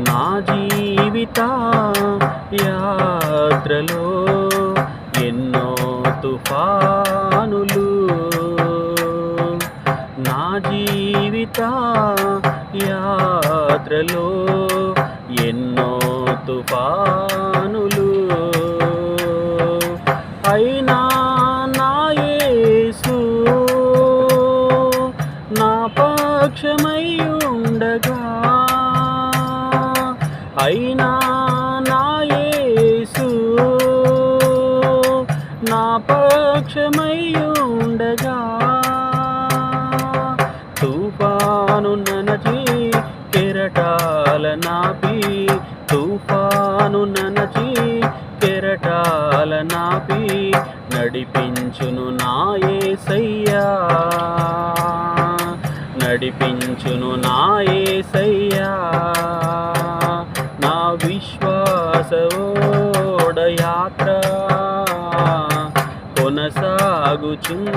నా జీవిత యాత్రలో ఎన్నో తుఫానులు, నా జీవిత యాత్రలో ఎన్నో తుఫానులు, అయినా నా యేసు నా పక్షమై ఉండగా, అయినా నా యేసు నా పక్షమై ఉండగా, తుఫాను ననచి కెరటాల నాపి, తుఫాను ననచి కెరటాల నాపి నడిపించును నా యేసయ్యా, నడిపించును నా యేసయ్యా. నా విశ్వాస ఓడయాత్ర కొనసాగుచున్నది,